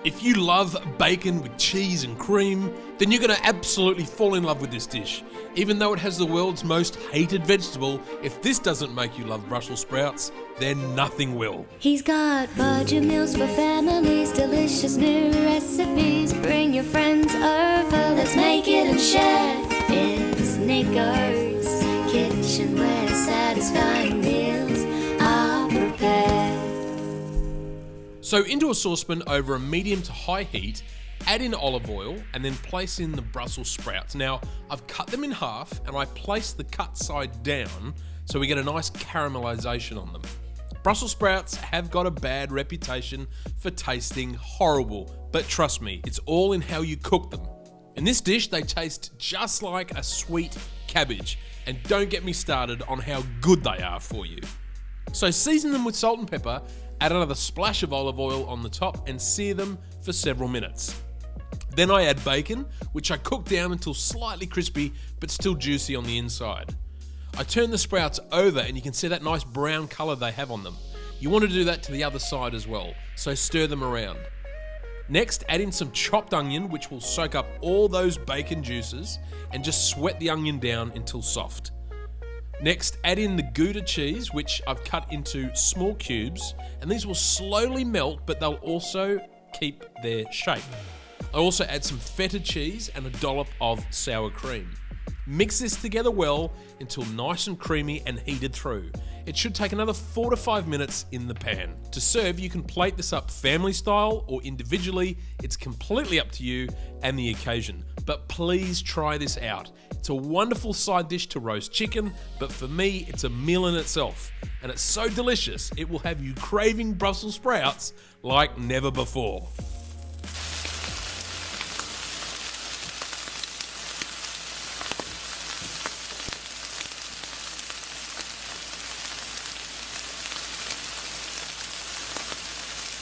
If you love bacon with cheese and cream, then you're going to absolutely fall in love with this dish. Even though it has the world's most hated vegetable, if this doesn't make you love Brussels sprouts, then nothing will. He's got budget meals for families, delicious new recipes. Bring your friends over, let's make it and share. It's Nicko's kitchen where satisfying meals are prepared. So into a saucepan over a medium to high heat, add in olive oil and then place in the Brussels sprouts. Now, I've cut them in half and I place the cut side down so we get a nice caramelization on them. Brussels sprouts have got a bad reputation for tasting horrible, but trust me, it's all in how you cook them. In this dish, they taste just like a sweet cabbage, and don't get me started on how good they are for you. So season them with salt and pepper, add another splash of olive oil on the top and sear them for several minutes. Then I add bacon, which I cook down until slightly crispy but still juicy on the inside. I turn the sprouts over and you can see that nice brown colour they have on them. You want to do that to the other side as well, so stir them around. Next, add in some chopped onion, which will soak up all those bacon juices, and just sweat the onion down until soft. Next, add in the Gouda cheese, which I've cut into small cubes, and these will slowly melt, but they'll also keep their shape. I also add some feta cheese and a dollop of sour cream. Mix this together well until nice and creamy and heated through. It should take another 4 to 5 minutes in the pan. To serve, you can plate this up family style or individually. It's completely up to you and the occasion. But please try this out. It's a wonderful side dish to roast chicken, but for me, it's a meal in itself. And it's so delicious, it will have you craving Brussels sprouts like never before.